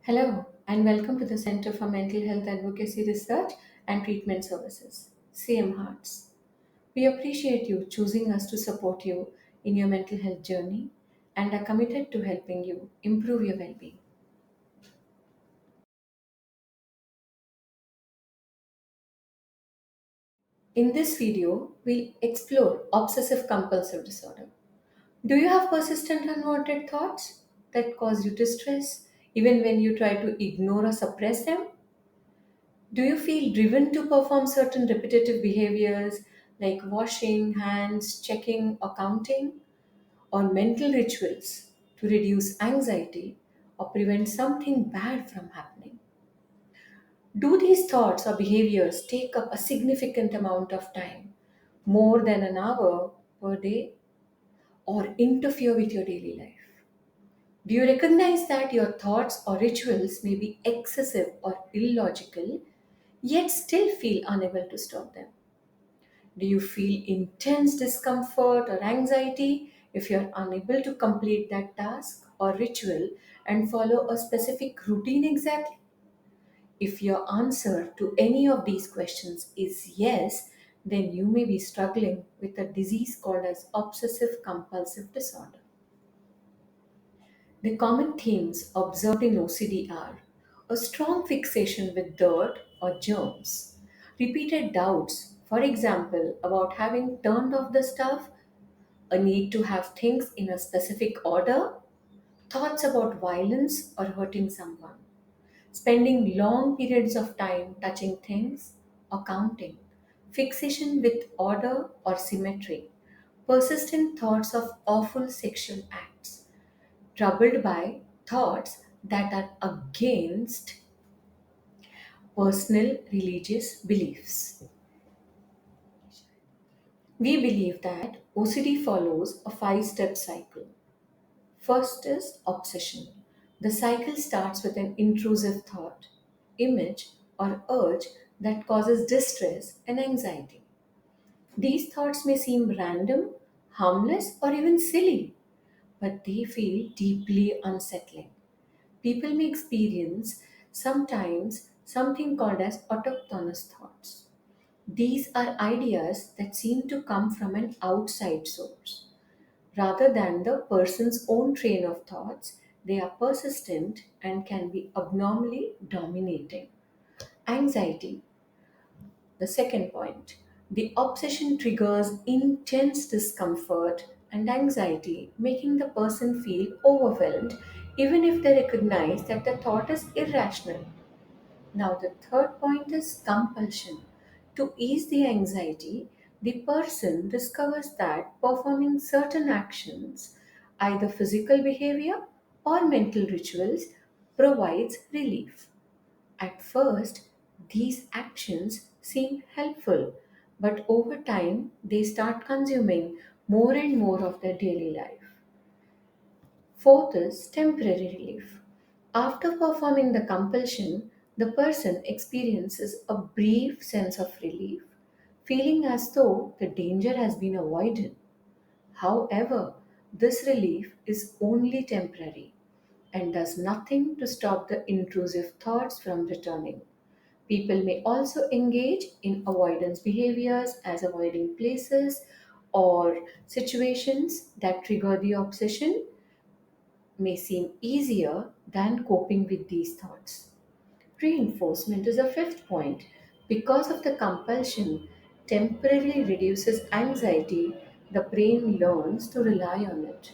Hello, and welcome to the Center for Mental Health Advocacy Research and Treatment Services, CM Hearts. We appreciate you choosing us to support you in your mental health journey and are committed to helping you improve your well being. In this video, we'll explore obsessive compulsive disorder. Do you have persistent unwanted thoughts that cause you distress even when you try to ignore or suppress them? Do you feel driven to perform certain repetitive behaviors like washing hands, checking, or counting, or mental rituals to reduce anxiety or prevent something bad from happening? Do these thoughts or behaviors take up a significant amount of time, more than an hour per day, or interfere with your daily life? Do you recognize that your thoughts or rituals may be excessive or illogical, yet still feel unable to stop them? Do you feel intense discomfort or anxiety if you're unable to complete that task or ritual and follow a specific routine exactly? If your answer to any of these questions is yes, then you may be struggling with a disease called as obsessive compulsive disorder. The common themes observed in OCD are a strong fixation with dirt or germs, repeated doubts, for example, about having turned off the stove, a need to have things in a specific order, thoughts about violence or hurting someone, spending long periods of time touching things or counting, fixation with order or symmetry, persistent thoughts of awful sexual acts, troubled by thoughts that are against personal religious beliefs. We believe that OCD follows a five-step cycle. First is obsession. The cycle starts with an intrusive thought, image, or urge that causes distress and anxiety. These thoughts may seem random, harmless, or even silly, but they feel deeply unsettling. People may experience sometimes something called as autochthonous thoughts. These are ideas that seem to come from an outside source. Rather than the person's own train of thoughts, they are persistent and can be abnormally dominating. Anxiety, the second point. The obsession triggers intense discomfort and anxiety, making the person feel overwhelmed even if they recognize that the thought is irrational. Now, the third point is compulsion. To ease the anxiety, the person discovers that performing certain actions, either physical behavior or mental rituals, provides relief. At first, these actions seem helpful, but over time, they start consuming more and more of their daily life. Fourth is temporary relief. After performing the compulsion, the person experiences a brief sense of relief, feeling as though the danger has been avoided. However, this relief is only temporary and does nothing to stop the intrusive thoughts from returning. People may also engage in avoidance behaviors as avoiding places or situations that trigger the obsession may seem easier than coping with these thoughts. Reinforcement is a fifth point. Because of the compulsion temporarily reduces anxiety, the brain learns to rely on it.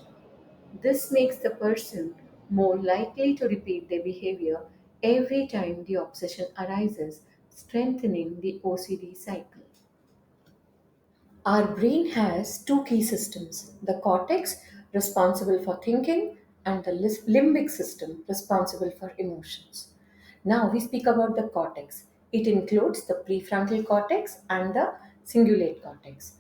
This makes the person more likely to repeat their behavior every time the obsession arises, strengthening the OCD cycle. Our brain has two key systems: the cortex, responsible for thinking, and the limbic system, responsible for emotions. Now we speak about the cortex. It includes the prefrontal cortex and the cingulate cortex.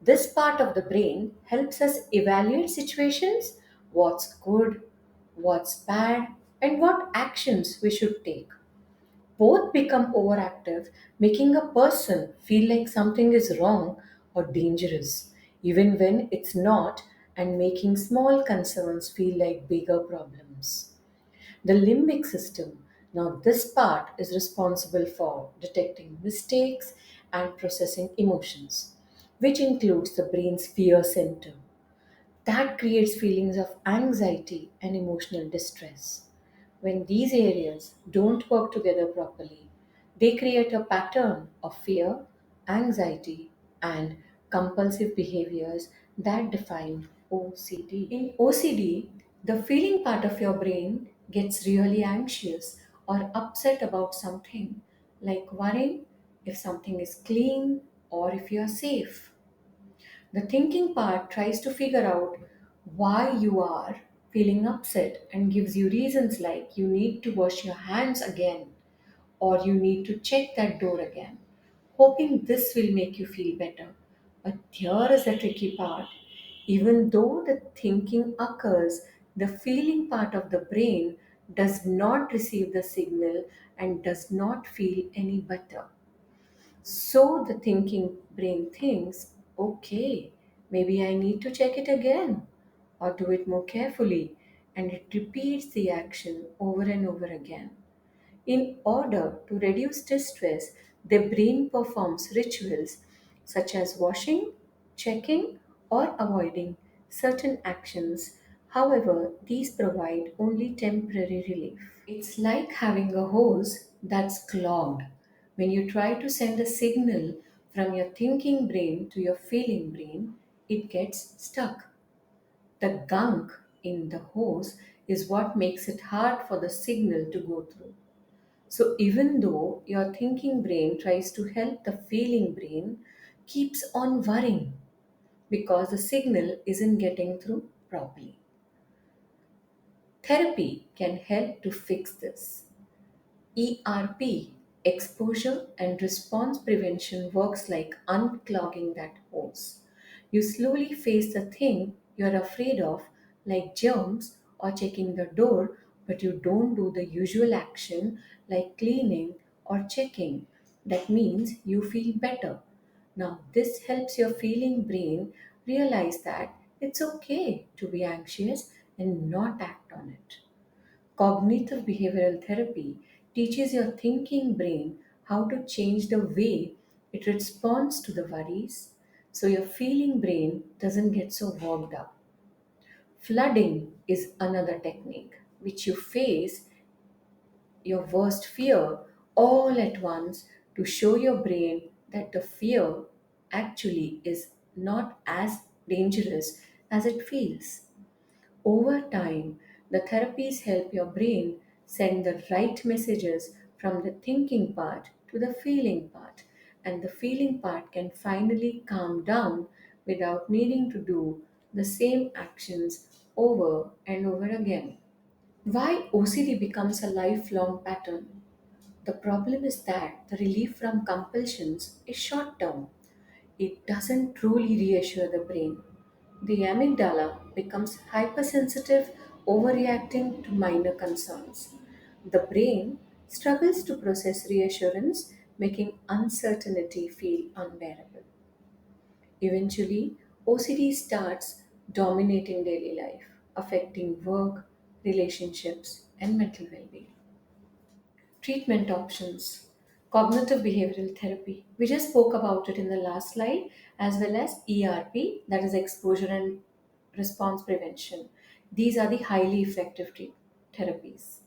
This part of the brain helps us evaluate situations, what's good, what's bad, and what actions we should take. Both become overactive, making a person feel like something is wrong or dangerous, even when it's not, and making small concerns feel like bigger problems. The limbic system. Now, this part is responsible for detecting mistakes and processing emotions, which includes the brain's fear center. That creates feelings of anxiety and emotional distress. When these areas don't work together properly, they create a pattern of fear, anxiety, and compulsive behaviors that define OCD. In OCD, the feeling part of your brain gets really anxious or upset about something, like worrying if something is clean or if you are safe. The thinking part tries to figure out why you are feeling upset and gives you reasons like you need to wash your hands again or you need to check that door again, hoping this will make you feel better. But here is the tricky part. Even though the thinking occurs, the feeling part of the brain does not receive the signal and does not feel any better. So the thinking brain thinks, okay, maybe I need to check it again or do it more carefully, and it repeats the action over and over again. In order to reduce distress, the brain performs rituals such as washing, checking, or avoiding certain actions. However, these provide only temporary relief. It's like having a hose that's clogged. When you try to send a signal from your thinking brain to your feeling brain, it gets stuck. The gunk in the hose is what makes it hard for the signal to go through. So, even though your thinking brain tries to help, the feeling brain keeps on worrying because the signal isn't getting through properly. Therapy can help to fix this. ERP, exposure and response prevention, works like unclogging that hose. You slowly face the thing you're afraid of, like germs or checking the door, but you don't do the usual action like cleaning or checking. That means you feel better. Now, this helps your feeling brain realize that it's okay to be anxious and not act on it. Cognitive behavioral therapy teaches your thinking brain how to change the way it responds to the worries so your feeling brain doesn't get so worked up. Flooding is another technique which you face your worst fear all at once to show your brain that the fear actually is not as dangerous as it feels. Over time, the therapies help your brain send the right messages from the thinking part to the feeling part, and the feeling part can finally calm down without needing to do the same actions over and over again. Why OCD becomes a lifelong pattern? The problem is that the relief from compulsions is short term. It doesn't truly reassure the brain. The amygdala becomes hypersensitive, overreacting to minor concerns. The brain struggles to process reassurance, making uncertainty feel unbearable. Eventually, OCD starts dominating daily life, affecting work, relationships, and mental well being. Treatment options. Cognitive behavioral therapy. We just spoke about it in the last slide, as well as ERP, that is exposure and response prevention. These are the highly effective therapies.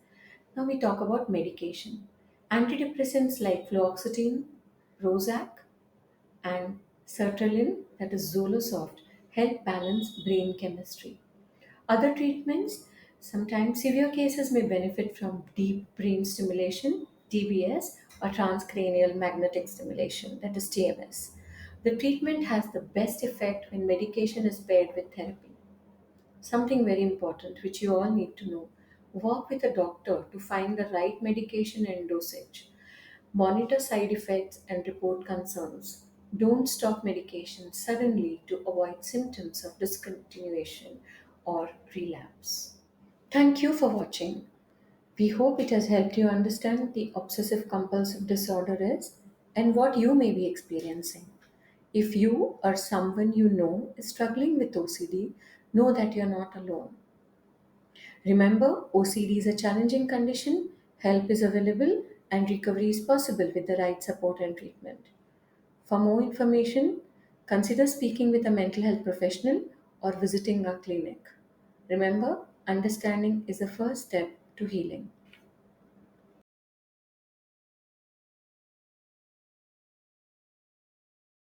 Now we talk about medication. Antidepressants like fluoxetine, Prozac, and sertraline, that is Zolosoft, help balance brain chemistry. Other treatments, sometimes severe cases may benefit from deep brain stimulation, DBS, or transcranial magnetic stimulation, that is TMS. The treatment has the best effect when medication is paired with therapy. Something very important which you all need to know. Work with a doctor to find the right medication and dosage. Monitor side effects and report concerns. Don't stop medication suddenly to avoid symptoms of discontinuation or relapse. Thank you for watching. We hope it has helped you understand what the obsessive compulsive disorder is and what you may be experiencing. If you or someone you know is struggling with OCD, know that you're not alone. Remember, OCD is a challenging condition, help is available, and recovery is possible with the right support and treatment. For more information, consider speaking with a mental health professional or visiting a clinic. Remember, understanding is the first step to healing.